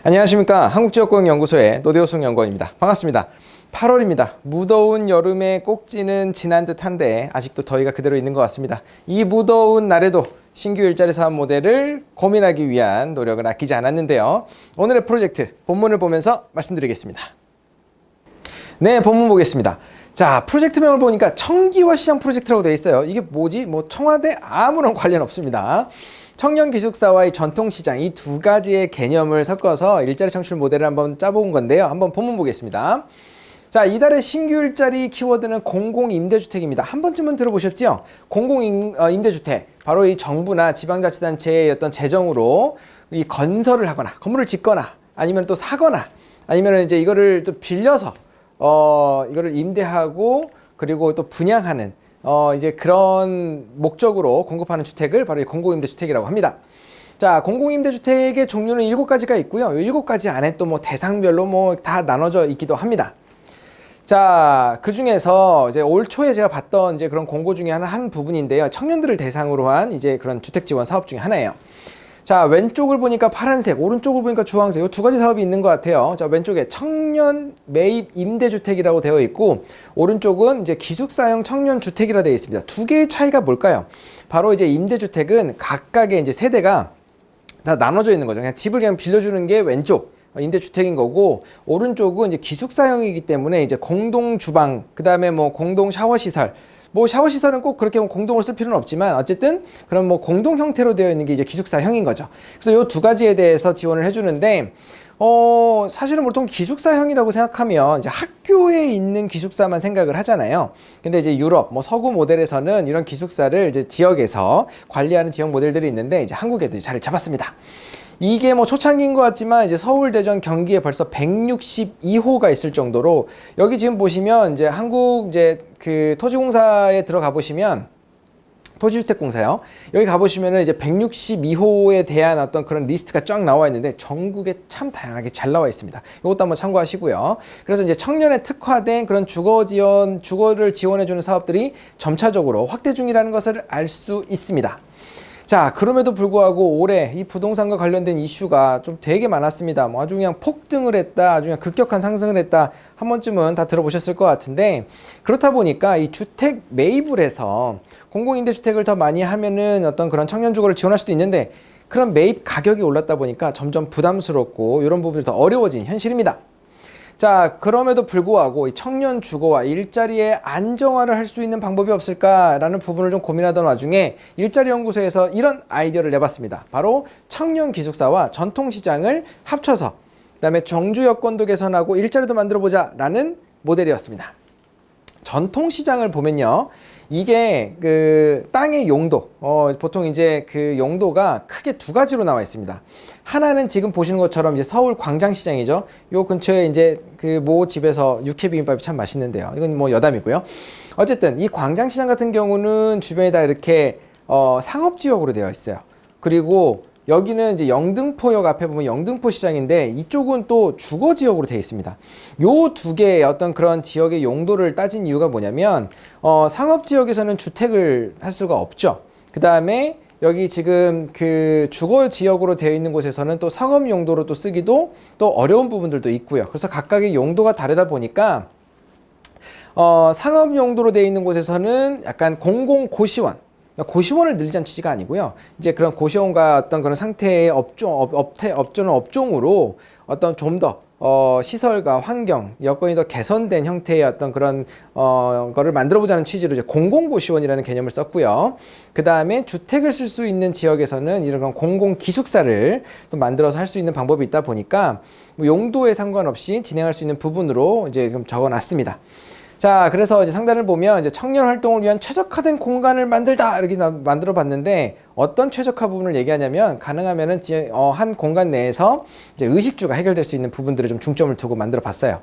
안녕하십니까. 한국지역공연구소의 노대호승 연구원입니다. 반갑습니다. 8월입니다. 무더운 여름의 꼭지는 지난 듯한데 아직도 더위가 그대로 있는 것 같습니다. 이 무더운 날에도 신규 일자리 사업 모델을 고민하기 위한 노력을 아끼지 않았는데요. 오늘의 프로젝트 본문을 보면서 말씀드리겠습니다. 네, 본문 보겠습니다. 자, 프로젝트명을 보니까 청기화 시장 프로젝트라고 되어 있어요. 이게 뭐지? 청와대 아무런 관련 없습니다. 청년 기숙사와의 전통시장, 이 두 가지의 개념을 섞어서 일자리 창출 모델을 한번 짜본 건데요. 한번 본문 보겠습니다. 자, 이달의 신규 일자리 키워드는 공공임대주택입니다. 한 번쯤은 들어보셨죠? 공공임대주택, 바로 이 정부나 지방자치단체의 어떤 재정으로 이 건설을 하거나 건물을 짓거나 아니면 또 사거나 아니면 이제 이거를 또 빌려서 이거를 임대하고 그리고 또 분양하는 이제 그런 목적으로 공급하는 주택을 바로 이 공공임대주택이라고 합니다. 자, 공공임대주택의 종류는 7가지가 있고요. 이 7가지 안에 또 대상별로 다 나눠져 있기도 합니다. 자, 그 중에서 이제 올 초에 제가 봤던 이제 그런 공고 중에 한 부분인데요. 청년들을 대상으로 한 이제 그런 주택 지원 사업 중에 하나예요. 자, 왼쪽을 보니까 파란색, 오른쪽을 보니까 주황색, 이 두 가지 사업이 있는 것 같아요. 자, 왼쪽에 청년 매입 임대주택이라고 되어 있고, 오른쪽은 이제 기숙사형 청년주택이라 되어 있습니다. 두 개의 차이가 뭘까요? 바로 이제 임대주택은 각각의 이제 세대가 다 나눠져 있는 거죠. 그냥 집을 그냥 빌려주는 게 왼쪽 임대주택인 거고, 오른쪽은 이제 기숙사형이기 때문에 이제 공동 주방, 그 다음에 공동 샤워 시설, 샤워 시설은 꼭 그렇게 공동으로 쓸 필요는 없지만 어쨌든 그런 공동 형태로 되어 있는 게 이제 기숙사형인 거죠. 그래서 이 두 가지에 대해서 지원을 해주는데 사실은 보통 기숙사형이라고 생각하면 이제 학교에 있는 기숙사만 생각을 하잖아요. 근데 이제 유럽, 서구 모델에서는 이런 기숙사를 이제 지역에서 관리하는 지역 모델들이 있는데 이제 한국에도 자리를 잡았습니다. 이게 초창기인 것 같지만 이제 서울, 대전, 경기에 벌써 162호가 있을 정도로 여기 지금 보시면 이제 한국 이제 그 토지공사에 들어가 보시면 토지주택공사요. 여기 가보시면은 이제 162호에 대한 어떤 그런 리스트가 쫙 나와 있는데 전국에 참 다양하게 잘 나와 있습니다. 이것도 한번 참고하시고요. 그래서 이제 청년에 특화된 그런 주거를 지원해주는 사업들이 점차적으로 확대 중이라는 것을 알 수 있습니다. 자, 그럼에도 불구하고 올해 이 부동산과 관련된 이슈가 좀 되게 많았습니다. 아주 그냥 폭등을 했다, 아주 그냥 급격한 상승을 했다, 한 번쯤은 다 들어보셨을 것 같은데, 그렇다 보니까 이 주택 매입을 해서 공공임대주택을 더 많이 하면은 어떤 그런 청년 주거를 지원할 수도 있는데, 그런 매입 가격이 올랐다 보니까 점점 부담스럽고 이런 부분이 더 어려워진 현실입니다. 자, 그럼에도 불구하고 이 청년 주거와 일자리의 안정화를 할 수 있는 방법이 없을까라는 부분을 좀 고민하던 와중에 일자리연구소에서 이런 아이디어를 내봤습니다. 바로 청년 기숙사와 전통시장을 합쳐서 그다음에 정주 여건도 개선하고 일자리도 만들어보자 라는 모델이었습니다. 전통시장을 보면요, 이게 그 땅의 용도, 보통 이제 그 용도가 크게 두 가지로 나와 있습니다. 하나는 지금 보시는 것처럼 이제 서울 광장시장이죠. 요 근처에 이제 그 모 집에서 육회 비빔밥이 참 맛있는데요. 이건 여담이고요. 어쨌든 이 광장시장 같은 경우는 주변에 다 이렇게 상업지역으로 되어 있어요. 그리고 여기는 이제 영등포역 앞에 보면 영등포 시장인데 이쪽은 또 주거 지역으로 되어 있습니다. 요 두 개의 어떤 그런 지역의 용도를 따진 이유가 뭐냐면 상업 지역에서는 주택을 할 수가 없죠. 그 다음에 여기 지금 그 주거 지역으로 되어 있는 곳에서는 또 상업 용도로 또 쓰기도 또 어려운 부분들도 있고요. 그래서 각각의 용도가 다르다 보니까 상업 용도로 되어 있는 곳에서는 약간 공공고시원, 고시원을 늘리자는 취지가 아니고요. 이제 그런 고시원과 어떤 그런 상태의 업종은 업종으로 어떤 좀 더 시설과 환경, 여건이 더 개선된 형태의 어떤 그런 거를 만들어보자는 취지로 이제 공공고시원이라는 개념을 썼고요. 그 다음에 주택을 쓸 수 있는 지역에서는 이런 공공기숙사를 또 만들어서 할 수 있는 방법이 있다 보니까 용도에 상관없이 진행할 수 있는 부분으로 이제 좀 적어놨습니다. 자, 그래서 이제 상단을 보면 이제 청년 활동을 위한 최적화된 공간을 만들다 이렇게 만들어 봤는데 어떤 최적화 부분을 얘기하냐면 가능하면은 한 공간 내에서 이제 의식주가 해결될 수 있는 부분들을 좀 중점을 두고 만들어 봤어요.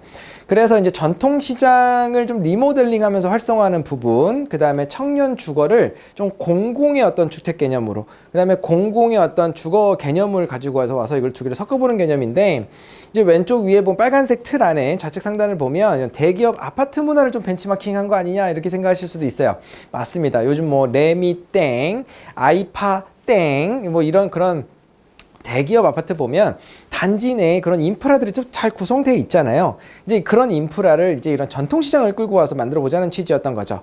그래서 이제 전통 시장을 좀 리모델링하면서 활성화하는 부분, 그 다음에 청년 주거를 좀 공공의 어떤 주택 개념으로, 그 다음에 공공의 어떤 주거 개념을 가지고 와서 이걸 두 개를 섞어보는 개념인데, 이제 왼쪽 위에 보면 빨간색 틀 안에 좌측 상단을 보면 대기업 아파트 문화를 좀 벤치마킹한 거 아니냐 이렇게 생각하실 수도 있어요. 맞습니다. 요즘 레미 땡, 아이파 땡, 이런 그런 대기업 아파트 보면 단지 내에 그런 인프라들이 좀 잘 구성되어 있잖아요. 이제 그런 인프라를 이제 이런 전통시장을 끌고 와서 만들어 보자는 취지였던 거죠.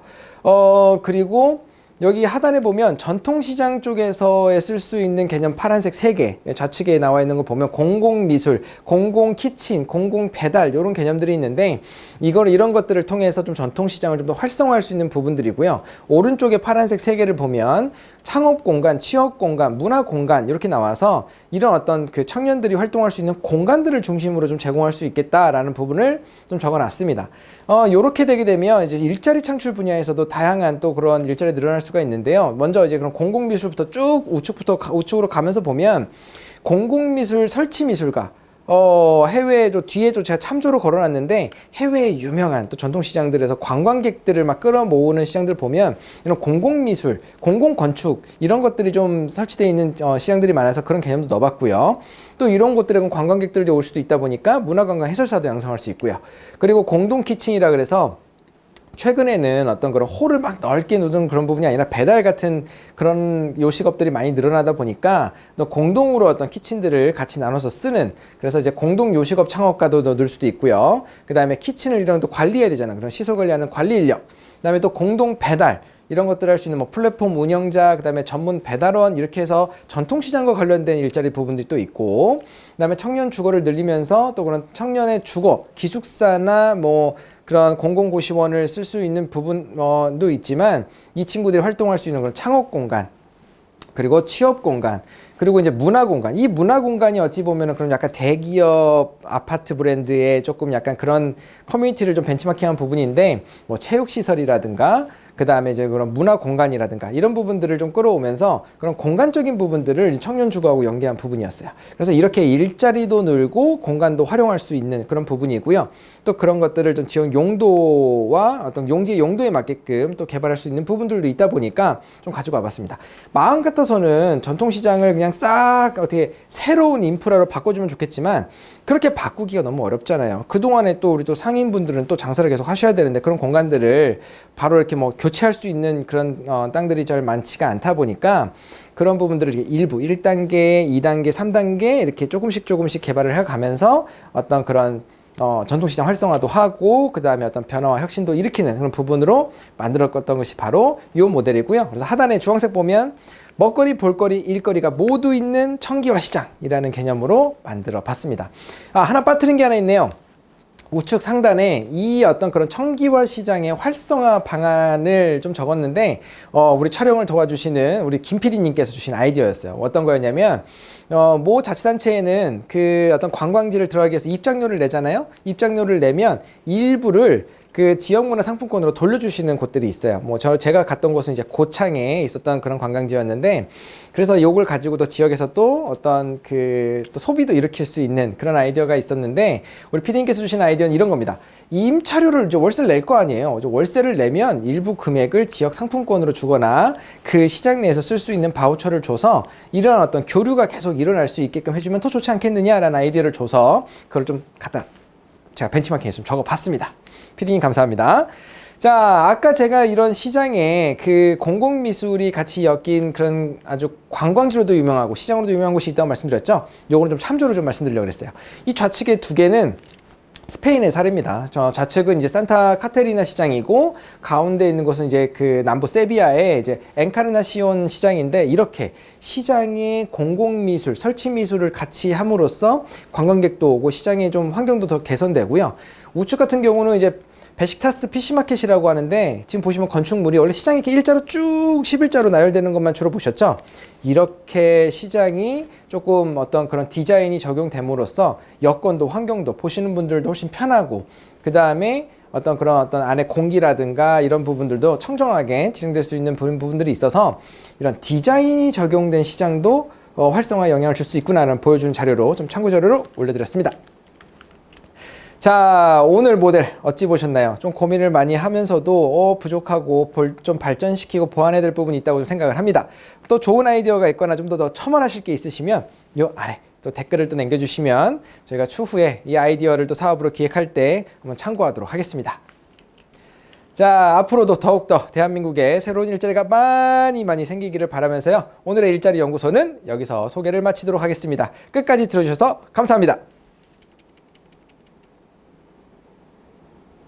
그리고 여기 하단에 보면 전통시장 쪽에서 쓸 수 있는 개념 파란색 3개 좌측에 나와 있는 거 보면 공공미술, 공공키친, 공공배달 이런 개념들이 있는데 이런 것들을 통해서 좀 전통시장을 좀 더 활성화할 수 있는 부분들이고요. 오른쪽에 파란색 3개를 보면 창업공간, 취업공간, 문화공간 이렇게 나와서 이런 어떤 그 청년들이 활동할 수 있는 공간들을 중심으로 좀 제공할 수 있겠다라는 부분을 좀 적어놨습니다. 요렇게 되게 되면 이제 일자리 창출 분야에서도 다양한 또 그런 일자리 늘어날 수가 있는데요. 먼저 이제 그런 공공미술부터 쭉 우측으로 가면서 보면 공공미술 설치미술가 해외에 뒤에도 제가 참조로 걸어놨는데 해외에 유명한 또 전통시장들에서 관광객들을 막 끌어모으는 시장들 보면 이런 공공미술, 공공건축 이런 것들이 좀 설치되어 있는 시장들이 많아서 그런 개념도 넣어봤고요. 또 이런 곳들에 관광객들이 올 수도 있다 보니까 문화관광 해설사도 양성할 수 있고요. 그리고 공동키친이라 그래서 최근에는 어떤 그런 홀을 막 넓게 누는 그런 부분이 아니라 배달 같은 그런 요식업들이 많이 늘어나다 보니까 또 공동으로 어떤 키친들을 같이 나눠서 쓰는 그래서 이제 공동 요식업 창업가도 넣을 수도 있고요. 그 다음에 키친을 이런 또 관리해야 되잖아. 그런 시설 관리하는 관리 인력. 그 다음에 또 공동 배달. 이런 것들을 할 수 있는 뭐 플랫폼 운영자, 그 다음에 전문 배달원 이렇게 해서 전통시장과 관련된 일자리 부분들이 또 있고 그 다음에 청년 주거를 늘리면서 또 그런 청년의 주거, 기숙사나 뭐 그런 공공고시원을 쓸 수 있는 부분도 있지만 이 친구들이 활동할 수 있는 그런 창업 공간 그리고 취업 공간 그리고 이제 문화 공간 이 문화 공간이 어찌 보면은 그런 약간 대기업 아파트 브랜드의 조금 약간 그런 커뮤니티를 좀 벤치마킹한 부분인데 뭐 체육시설이라든가 그 다음에 이제 그런 문화 공간이라든가 이런 부분들을 좀 끌어오면서 그런 공간적인 부분들을 청년 주거하고 연계한 부분이었어요. 그래서 이렇게 일자리도 늘고 공간도 활용할 수 있는 그런 부분이고요. 또 그런 것들을 좀 지역 용도와 어떤 용지의 용도에 맞게끔 또 개발할 수 있는 부분들도 있다 보니까 좀 가지고 와봤습니다. 마음 같아서는 전통시장을 그냥 싹 어떻게 새로운 인프라로 바꿔주면 좋겠지만 그렇게 바꾸기가 너무 어렵잖아요. 그동안에 또 우리 또 상인분들은 또 장사를 계속 하셔야 되는데 그런 공간들을 바로 이렇게 뭐 교체할 수 있는 그런 땅들이 잘 많지가 않다 보니까 그런 부분들을 일부 1단계, 2단계, 3단계 이렇게 조금씩 개발을 해가면서 어떤 그런 전통시장 활성화도 하고 그 다음에 어떤 변화와 혁신도 일으키는 그런 부분으로 만들었던 것이 바로 이 모델이고요. 그래서 하단에 주황색 보면 먹거리, 볼거리, 일거리가 모두 있는 청기화 시장이라는 개념으로 만들어 봤습니다. 하나 빠뜨린 게 하나 있네요. 우측 상단에 이 어떤 그런 청기화 시장의 활성화 방안을 좀 적었는데 우리 촬영을 도와주시는 우리 김 PD님께서 주신 아이디어였어요. 어떤 거였냐면 모 자치단체에는 그 어떤 관광지를 들어가기 위해서 입장료를 내잖아요. 입장료를 내면 일부를 그 지역문화 상품권으로 돌려주시는 곳들이 있어요. 뭐 제가 갔던 곳은 이제 고창에 있었던 그런 관광지였는데 그래서 요걸 가지고 또 지역에서 또 어떤 그 또 소비도 일으킬 수 있는 그런 아이디어가 있었는데 우리 PD님께서 주신 아이디어는 이런 겁니다. 임차료를 이제 월세를 낼 거 아니에요. 월세를 내면 일부 금액을 지역 상품권으로 주거나 그 시장 내에서 쓸 수 있는 바우처를 줘서 이런 어떤 교류가 계속 일어날 수 있게끔 해주면 더 좋지 않겠느냐라는 아이디어를 줘서 그걸 좀 갖다 제가 벤치마킹에 좀 적어봤습니다. PD님 감사합니다. 자, 아까 제가 이런 시장에 그 공공미술이 같이 엮인 그런 아주 관광지로도 유명하고 시장으로도 유명한 곳이 있다고 말씀드렸죠. 요거는 좀 참조를 좀 말씀드리려고 그랬어요. 이 좌측에 두 개는 스페인의 사례입니다. 좌측은 이제 산타 카테리나 시장이고 가운데 있는 곳은 이제 그 남부 세비야의 이제 엔카르나시온 시장인데 이렇게 시장의 공공미술, 설치미술을 같이 함으로써 관광객도 오고 시장의 좀 환경도 더 개선되고요. 우측 같은 경우는 이제 베식타스 피시마켓이라고 하는데 지금 보시면 건축물이 원래 시장이 이렇게 일자로 쭉 11자로 나열되는 것만 주로 보셨죠? 이렇게 시장이 조금 어떤 그런 디자인이 적용됨으로써 여건도 환경도 보시는 분들도 훨씬 편하고 그 다음에 어떤 그런 어떤 안에 공기라든가 이런 부분들도 청정하게 진행될 수 있는 부분들이 있어서 이런 디자인이 적용된 시장도 활성화에 영향을 줄 수 있구나라는 보여주는 자료로 좀 참고 자료로 올려드렸습니다. 자, 오늘 모델 어찌 보셨나요? 좀 고민을 많이 하면서도 부족하고 좀 발전시키고 보완해야 될 부분이 있다고 생각을 합니다. 또 좋은 아이디어가 있거나 좀 더 첨언하실 게 있으시면 요 아래 또 댓글을 또 남겨주시면 저희가 추후에 이 아이디어를 또 사업으로 기획할 때 한번 참고하도록 하겠습니다. 자, 앞으로도 더욱더 대한민국에 새로운 일자리가 많이 생기기를 바라면서요. 오늘의 일자리 연구소는 여기서 소개를 마치도록 하겠습니다. 끝까지 들어주셔서 감사합니다.